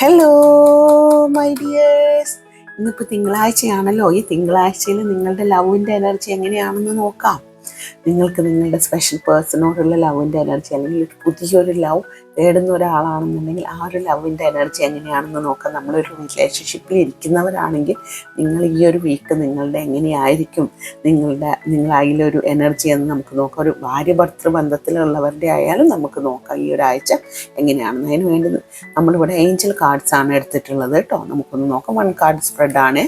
Hello my dears, ഇന്നിപ്പോൾ തിങ്കളാഴ്ചയാണല്ലോ. ഈ തിങ്കളാഴ്ചയിൽ നിങ്ങളുടെ ലവിൻ്റെ എനർജി എങ്ങനെയാണെന്ന് നോക്കാം. നിങ്ങൾക്ക് നിങ്ങളുടെ സ്പെഷ്യൽ പേഴ്സണോടുള്ള ലവിൻ്റെ എനർജി, അല്ലെങ്കിൽ പുതിയൊരു ലവ് തേടുന്ന ഒരാളാണെന്നുണ്ടെങ്കിൽ ആ ഒരു ലവിൻ്റെ എനർജി എങ്ങനെയാണെന്ന് നോക്കാം. നമ്മളൊരു റിലേഷൻഷിപ്പിൽ ഇരിക്കുന്നവരാണെങ്കിൽ നിങ്ങൾ ഈ ഒരു വീക്ക് നിങ്ങളുടെ എങ്ങനെയായിരിക്കും നിങ്ങൾ അതിലൊരു എനർജി എന്ന് നമുക്ക് നോക്കാം. ഒരു ഭാര്യ ഭർത്തൃ ബന്ധത്തിലുള്ളവരുടെ ആയാലും നമുക്ക് നോക്കാം ഈ ഒരാഴ്ച എങ്ങനെയാണെന്ന്. അതിന് വേണ്ടി നമ്മളിവിടെ ഏഞ്ചൽ കാർഡ്സ് ആണ് എടുത്തിട്ടുള്ളത് കേട്ടോ. നമുക്കൊന്ന് നോക്കാം. 1 കാർഡ് സ്പ്രെഡാണ്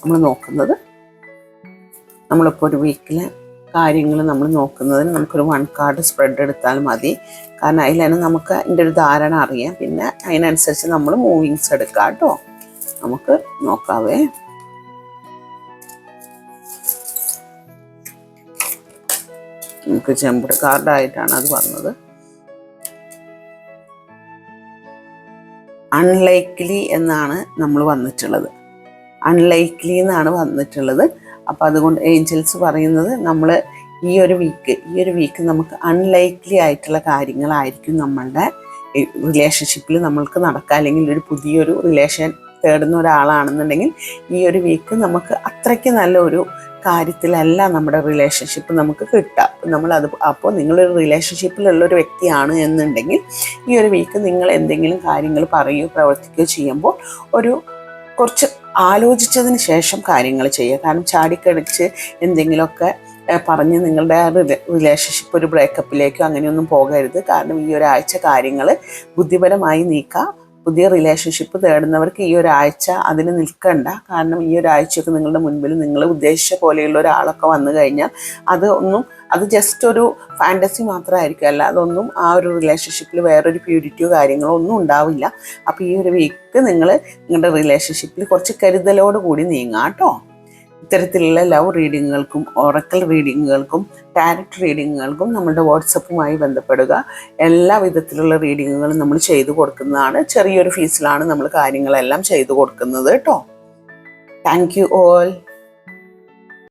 നമ്മൾ നോക്കുന്നത്. നമ്മളിപ്പോൾ ഒരു വീക്കിലെ കാര്യങ്ങൾ നമ്മൾ നോക്കുന്നതിന് നമുക്കൊരു 1 കാർഡ് സ്പ്രെഡ് എടുത്താൽ മതി. കാരണം അതിൽ തന്നെ നമുക്ക് അതിൻ്റെ ഒരു ധാരണ അറിയാം. പിന്നെ അതിനനുസരിച്ച് നമ്മൾ മൂവിങ്സ് എടുക്കാം കേട്ടോ. നമുക്ക് നോക്കാവേ. നമുക്ക് ചെമ്പ് കാർഡായിട്ടാണ് അത് വന്നത്. അൺലൈക്ലി എന്നാണ് നമ്മൾ വന്നിട്ടുള്ളത്. അൺലൈക്ലി എന്നാണ് വന്നിട്ടുള്ളത്. അപ്പോൾ അതുകൊണ്ട് ഏഞ്ചൽസ് പറയുന്നത് നമ്മൾ ഈ ഒരു വീക്ക് നമുക്ക് അൺലൈക്ലി ആയിട്ടുള്ള കാര്യങ്ങളായിരിക്കും നമ്മളുടെ റിലേഷൻഷിപ്പിൽ നമ്മൾക്ക് നടക്കുക. അല്ലെങ്കിൽ ഒരു പുതിയൊരു റിലേഷൻ തേടുന്ന ഒരാളാണെന്നുണ്ടെങ്കിൽ ഈ ഒരു വീക്ക് നമുക്ക് അത്രയ്ക്ക് നല്ലൊരു കാര്യത്തിലല്ല നമ്മുടെ റിലേഷൻഷിപ്പ് നമുക്ക് കിട്ടുക. അപ്പോൾ നിങ്ങളൊരു റിലേഷൻഷിപ്പിലുള്ളൊരു വ്യക്തിയാണ് എന്നുണ്ടെങ്കിൽ ഈ ഒരു വീക്ക് നിങ്ങൾ എന്തെങ്കിലും കാര്യങ്ങൾ പറയുകയോ പ്രവർത്തിക്കുകയോ ചെയ്യുമ്പോൾ കുറച്ച് ആലോചിച്ചതിന് ശേഷം കാര്യങ്ങൾ ചെയ്യുക. കാരണം ചാടിക്കടിച്ച് എന്തെങ്കിലുമൊക്കെ പറഞ്ഞ് നിങ്ങളുടെ റിലേഷൻഷിപ്പ് ഒരു ബ്രേക്കപ്പിലേക്കോ അങ്ങനെയൊന്നും പോകരുത്. കാരണം ഈ ഒരാഴ്ച കാര്യങ്ങൾ ബുദ്ധിപരമായി നീക്കുക. പുതിയ റിലേഷൻഷിപ്പ് തേടുന്നവർക്ക് ഈ ഒരാഴ്ച അതിന് നിൽക്കണ്ട. കാരണം ഈ ഒരാഴ്ചയൊക്കെ നിങ്ങളുടെ മുൻപിൽ നിങ്ങൾ ഉദ്ദേശിച്ച പോലെയുള്ള ഒരാളൊക്കെ വന്നു കഴിഞ്ഞാൽ അത് ജസ്റ്റ് ഒരു ഫാൻറ്റസി മാത്രമായിരിക്കും. അല്ല, അതൊന്നും ആ ഒരു റിലേഷൻഷിപ്പിൽ വേറൊരു പ്യൂരിറ്റിയോ കാര്യങ്ങളോ ഒന്നും ഉണ്ടാവില്ല. അപ്പോൾ ഈ ഒരു വീക്ക് നിങ്ങളുടെ റിലേഷൻഷിപ്പിൽ കുറച്ച് കരുതലോട് കൂടി നീങ്ങാം കേട്ടോ. ഇത്തരത്തിലുള്ള ലവ് റീഡിങ്ങുകൾക്കും ഓറക്കൽ റീഡിങ്ങുകൾക്കും ടാരറ്റ് റീഡിങ്ങുകൾക്കും നമ്മുടെ വാട്സപ്പുമായി ബന്ധപ്പെടുക. എല്ലാ വിധത്തിലുള്ള റീഡിങ്ങുകളും നമ്മൾ ചെയ്തു കൊടുക്കുന്നതാണ്. ചെറിയൊരു ഫീസിലാണ് നമ്മൾ കാര്യങ്ങളെല്ലാം ചെയ്തു കൊടുക്കുന്നത് കേട്ടോ. Thank you all.